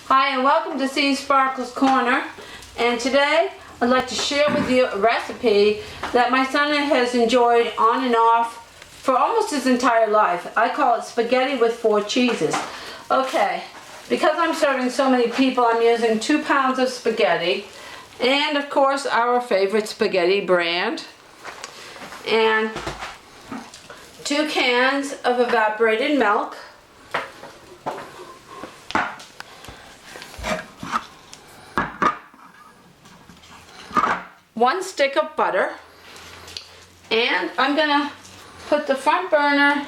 Hi and welcome to Seasparkles Corner, and today I'd like to share with you a recipe that my son has enjoyed on and off for almost his entire life. I call it spaghetti with 4 cheeses. Okay, because I'm serving so many people, I'm using 2 pounds of spaghetti and of course our favorite spaghetti brand, and 2 cans of evaporated milk, 1 stick of butter, and I'm gonna put the front burner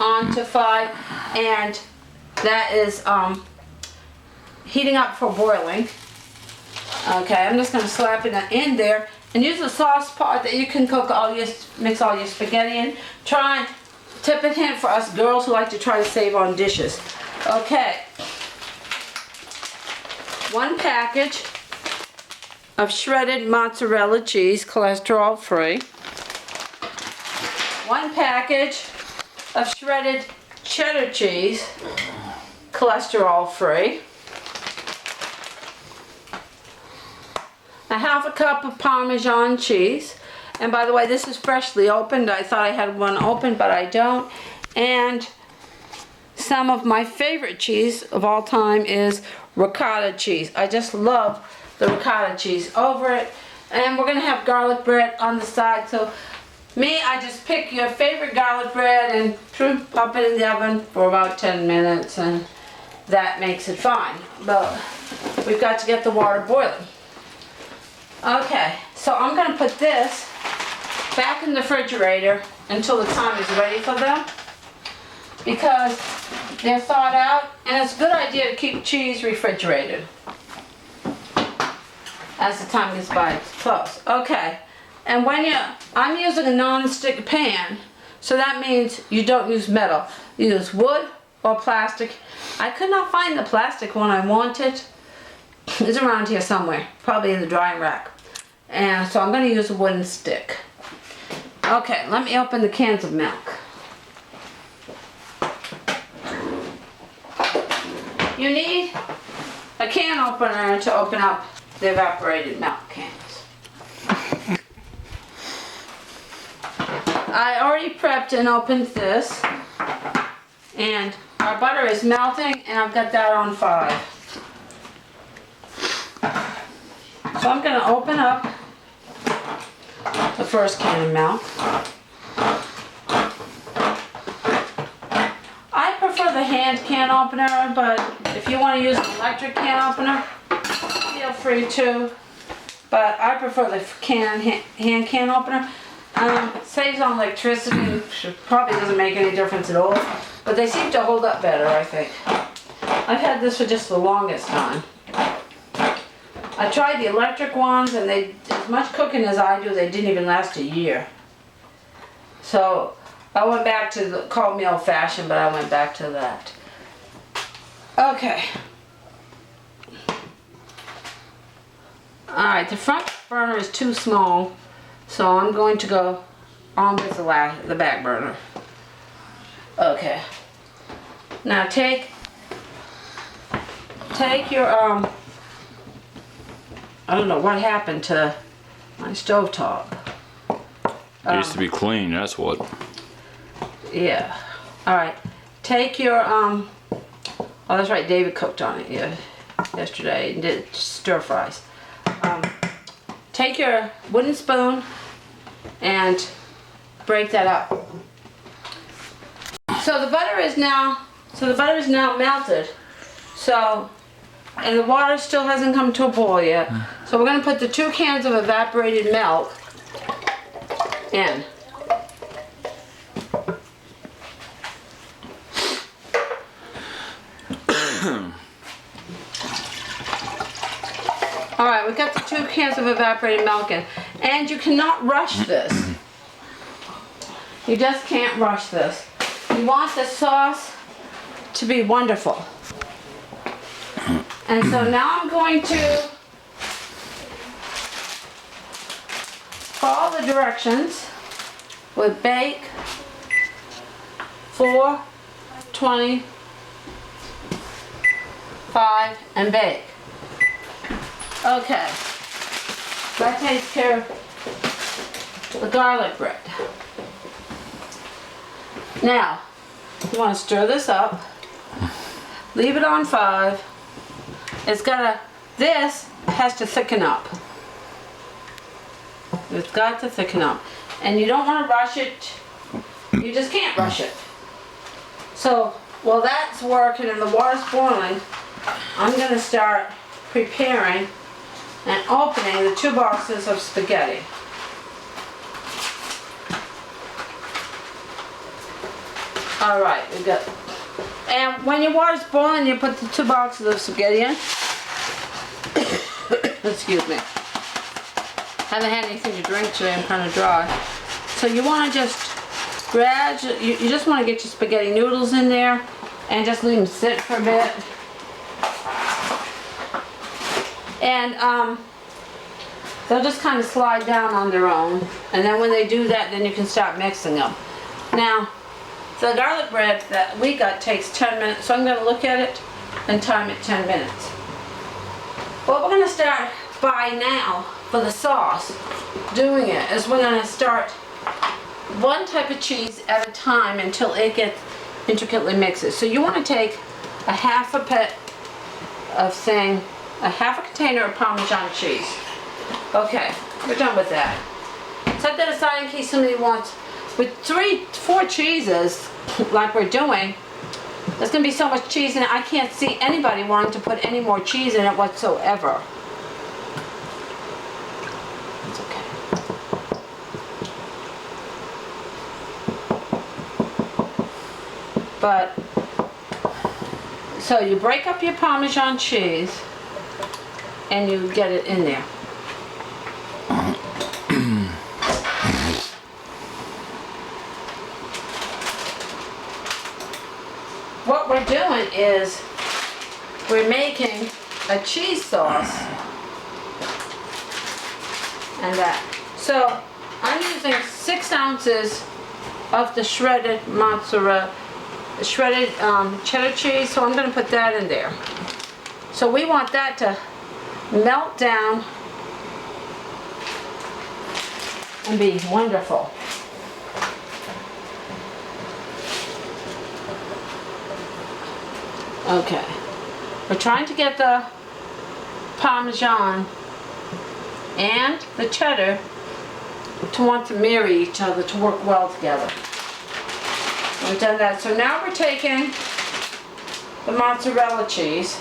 on to 5, and that is heating up for boiling. Okay, I'm just gonna slap it in there and use a sauce pot that you can mix all your spaghetti in. Tip and hint for us girls who like to try to save on dishes. Okay, 1 package of shredded mozzarella cheese, cholesterol free. 1 package of shredded cheddar cheese, cholesterol free. 1/2 cup of parmesan cheese, and by the way, this is freshly opened. I thought I had one open, but I don't. And some of my favorite cheese of all time is ricotta cheese. I just love the ricotta cheese over it. And we're gonna have garlic bread on the side. So I just pick your favorite garlic bread and pop it in the oven for about 10 minutes, and that makes it fine. But we've got to get the water boiling. Okay, so I'm gonna put this back in the refrigerator until the time is ready for them, because they're thawed out, and it's a good idea to keep cheese refrigerated as the time gets by close. Okay, and I'm using a non-stick pan, so that means you don't use metal. You use wood or plastic. I could not find the plastic one I wanted. It's around here somewhere, probably in the drying rack. And so I'm going to use a wooden stick. Okay, let me open the cans of milk. You need a can opener to open up the evaporated milk cans. I already prepped and opened this, and our butter is melting, and I've got that on 5. So I'm going to open up the first can of milk. I prefer the hand can opener, but if you want to use an electric can opener, feel free to. But I prefer the hand can opener. Saves on electricity, probably doesn't make any difference at all, but they seem to hold up better, I think. I've had this for just the longest time. I tried the electric ones, and as much cooking as I do, they didn't even last a year. So I went back to call me old fashioned, but I went back to that. Okay. Alright, the front burner is too small, so I'm going to go on with the back burner. Okay. Now take your I don't know what happened to my stovetop. It used to be clean, that's what. Yeah. Alright. Take your, oh that's right, David cooked on it yesterday and did stir fries. Take your wooden spoon and break that up. So the butter is now melted. And the water still hasn't come to a boil yet. So we're going to put the 2 cans of evaporated milk in. Alright, we've got the 2 cans of evaporated milk in. And you cannot rush this. You just can't rush this. You want the sauce to be wonderful. And so now I'm going to follow the directions with bake for 20 5, and bake. Okay, that takes care of the garlic bread. Now, you want to stir this up, leave it on 5. This has to thicken up. It's got to thicken up. And you don't want to rush it. You just can't rush it. So, while that's working and the water's boiling, I'm going to start preparing and opening the 2 boxes of spaghetti. Alright, we got. And when your water's boiling, you put the 2 boxes of spaghetti in. Excuse me. Haven't had anything to drink today, I'm kind of dry. So you want to just gradually, you just want to get your spaghetti noodles in there and just leave them sit for a bit. And they'll just kind of slide down on their own. And then when they do that, then you can start mixing them. Now, the garlic bread that we got takes 10 minutes, so I'm going to look at it and time it 10 minutes. What we're going to start by now for the sauce, doing it, is we're going to start one type of cheese at a time until it gets intricately mixed. So you want to take a half a container of Parmesan cheese. Okay, we're done with that. Set that aside in case somebody wants. With 4 cheeses, like we're doing, there's going to be so much cheese in it, I can't see anybody wanting to put any more cheese in it whatsoever. It's okay. But, so you break up your Parmesan cheese and you get it in there. What we're doing is we're making a cheese sauce and that. So I'm using 6 ounces of the shredded mozzarella, shredded cheddar cheese, so I'm going to put that in there. So we want that to melt down and be wonderful. Okay, we're trying to get the Parmesan and the cheddar to want to marry each other, to work well together. We've done that. So now we're taking the mozzarella cheese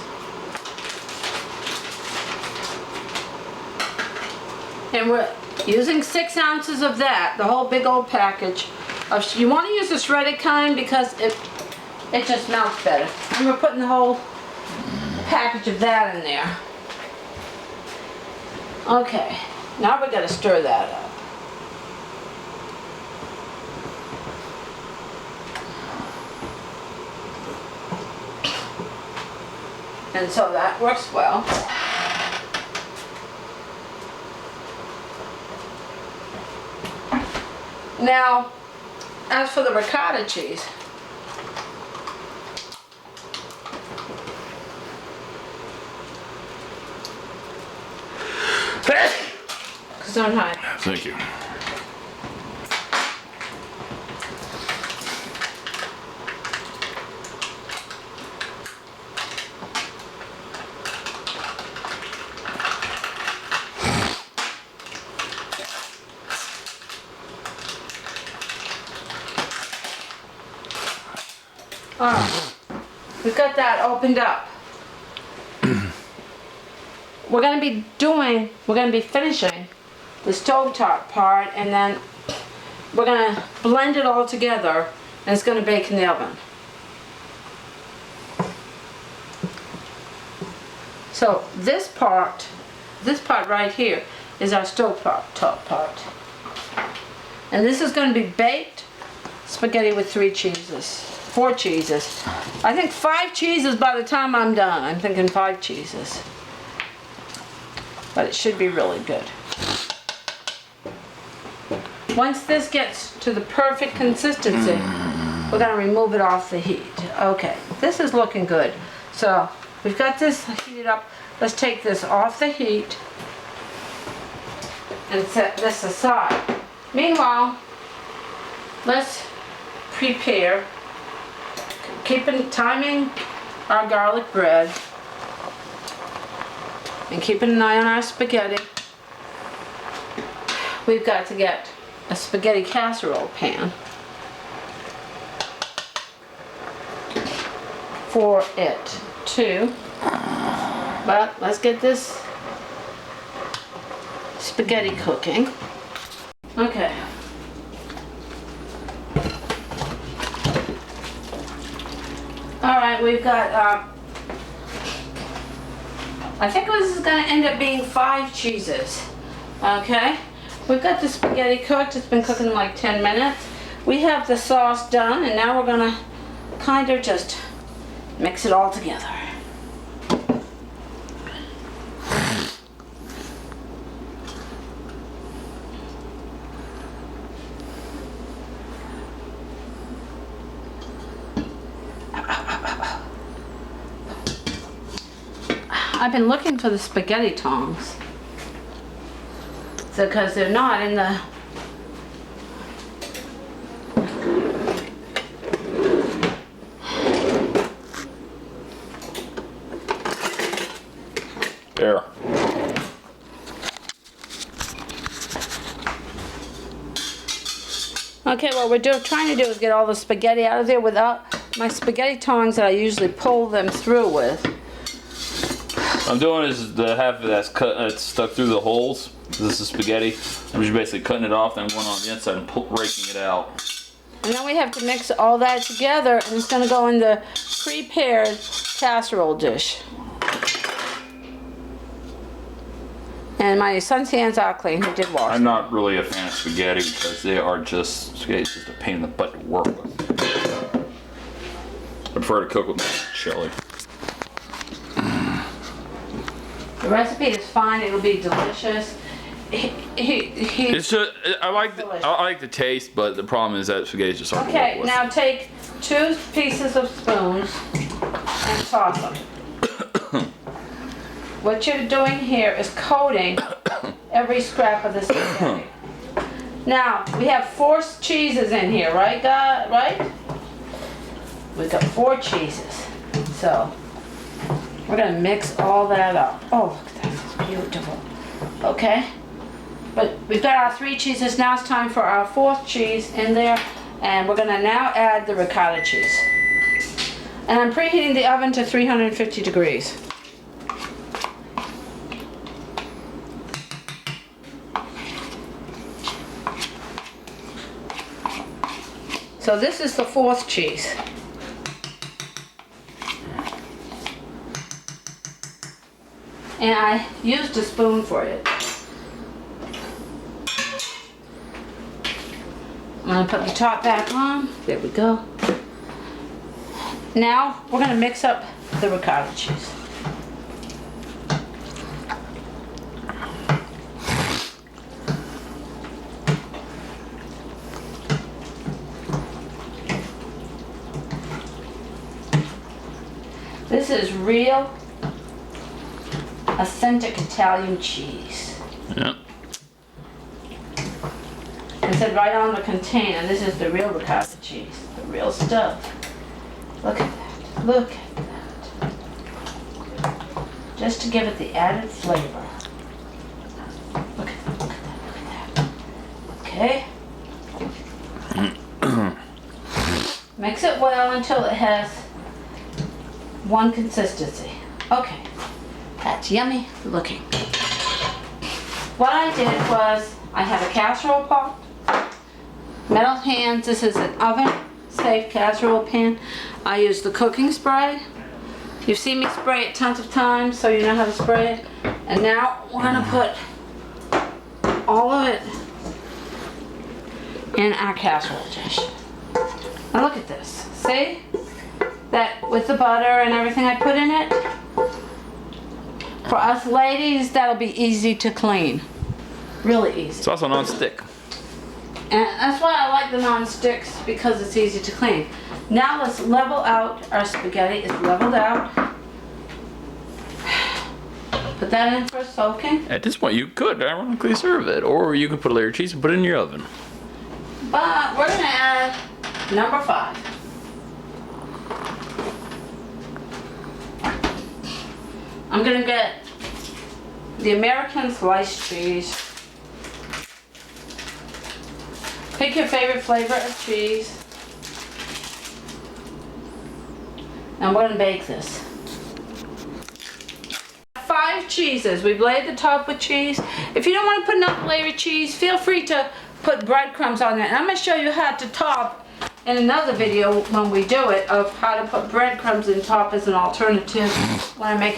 and we're using 6 ounces of that, the whole big old package. You want to use the shredded kind because it just melts better. And we're putting the whole package of that in there. Okay, now we're going to stir that up. And so that works well. Now, as for the ricotta cheese, Gesundheit. Thank you. Alright, we've got that opened up. We're going to be finishing the stovetop part, and then we're going to blend it all together and it's going to bake in the oven. So this part right here is our stovetop part. And this is going to be baked spaghetti with 4 cheeses. I think 5 cheeses by the time I'm done. I'm thinking 5 cheeses. But it should be really good. Once this gets to the perfect consistency, we're going to remove it off the heat. Okay, this is looking good. So we've got this heated up. Let's take this off the heat and set this aside. Meanwhile, let's prepare, timing our garlic bread and keeping an eye on our spaghetti. We've got to get a spaghetti casserole pan for it too. But let's get this spaghetti cooking. Okay. Alright, we've got, I think this is going to end up being 5 cheeses. Okay? We've got the spaghetti cooked. It's been cooking like 10 minutes. We have the sauce done, and now we're going to kind of just mix it all together. I've been looking for the spaghetti tongs. So, because they're not in the... There. Okay, what we're trying to do is get all the spaghetti out of there without my spaghetti tongs that I usually pull them through with. What I'm doing is the half that's that's stuck through the holes. This is spaghetti. I'm just basically cutting it off, then going on the inside and raking it out. And then we have to mix all that together, and it's going to go in the prepared casserole dish. And my son's hands are clean. He did wash. I'm not really a fan of spaghetti because spaghetti's just a pain in the butt to work with. I prefer to cook with chili. The recipe is fine. It'll be delicious. It's just I like the taste, but the problem is that spaghetti's just hard to work with. Now take 2 pieces of spoons and toss them. What you're doing here is coating every scrap of the spaghetti. Now we have 4 cheeses in here, right, God? Right? We've got 4 cheeses, so we're gonna mix all that up. Oh, look at that! It's beautiful. Okay. But we've got our 3 cheeses. Now it's time for our 4th cheese in there. And we're gonna now add the ricotta cheese. And I'm preheating the oven to 350 degrees. So this is the 4th cheese. And I used a spoon for it. I'm going to put the top back on. There we go. Now we're going to mix up the ricotta cheese. This is real authentic Italian cheese. Yep. It said right on the container, this is the real ricotta cheese, the real stuff. Look at that, look at that. Just to give it the added flavor. Look at that, look at that, look at that. Okay. Mix it well until it has one consistency. Okay, that's yummy looking. What I did was, I have a casserole pot, metal hands. This is an oven safe casserole pan. I use the cooking spray. You've seen me spray it tons of times, so you know how to spray it. And now we're gonna put all of it in our casserole dish. Now look at this. See? That with the butter and everything I put in it. For us ladies, that'll be easy to clean. Really easy. It's also non-stick. And that's why I like the non-sticks, because it's easy to clean. Now let's level out our spaghetti. It's leveled out. Put that in for soaking. At this point, you could ironically serve it, or you could put a layer of cheese and put it in your oven. But we're gonna add number 5. I'm gonna get the American sliced cheese. Pick your favorite flavor of cheese. And we're gonna bake this. 5 cheeses. We've laid the top with cheese. If you don't want to put another layer of cheese, feel free to put breadcrumbs on there. And I'm gonna show you how to top in another video when we do it, of how to put breadcrumbs in top as an alternative when I make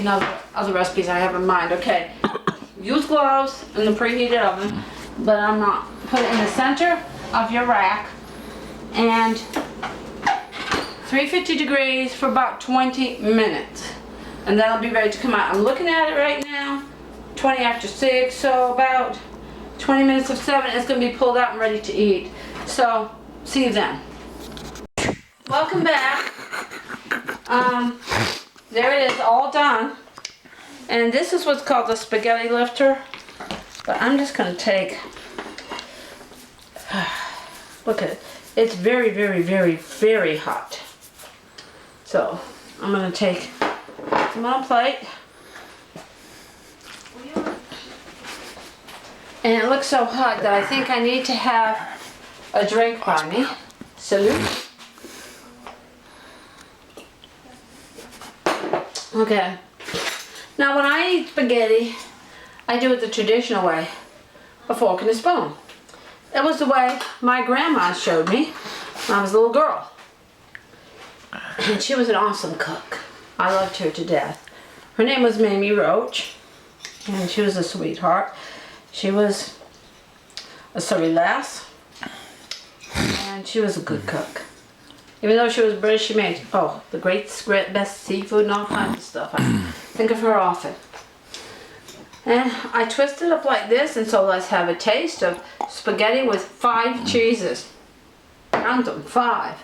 other recipes I have in mind. Okay, use gloves in the preheated oven, but I'm not. Put it in the center of your rack and 350 degrees for about 20 minutes. And that'll be ready to come out. I'm looking at it right now, 20 after 6, so about 20 minutes of 7, it's gonna be pulled out and ready to eat. So, see you then. Welcome back. There it is, all done. And this is what's called the spaghetti lifter. But I'm just gonna take, look at it. It's very, very, very, very hot. So, I'm gonna take some on a plate. And it looks so hot that I think I need to have a drink by me. Salute. Okay. Now when I eat spaghetti, I do it the traditional way. A fork and a spoon. That was the way my grandma showed me when I was a little girl. And she was an awesome cook. I loved her to death. Her name was Mamie Roach. And she was a sweetheart. She was a sorry lass. And she was a good cook. Even though she was British, she made, the best seafood and all kinds of stuff. I think of her often. And I twist it up like this, and so let's have a taste of spaghetti with 5 cheeses. Count them, 5.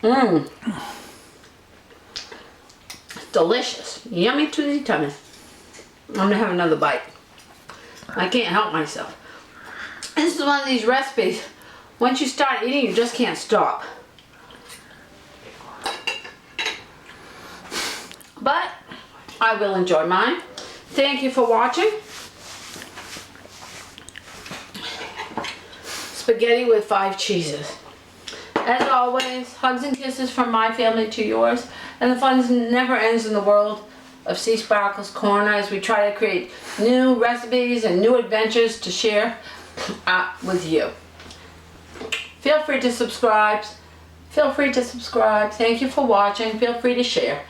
Mmm. Delicious. Yummy to the tummy. I'm gonna have another bite. I can't help myself. This is one of these recipes. Once you start eating, you just can't stop. But I will enjoy mine. Thank you for watching. Spaghetti with 5 cheeses. As always, hugs and kisses from my family to yours. And the fun never ends in the world of Seasparkles Corner as we try to create new recipes and new adventures to share with you. Feel free to subscribe. Feel free to subscribe. Thank you for watching. Feel free to share.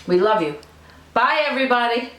We love you. Bye, everybody.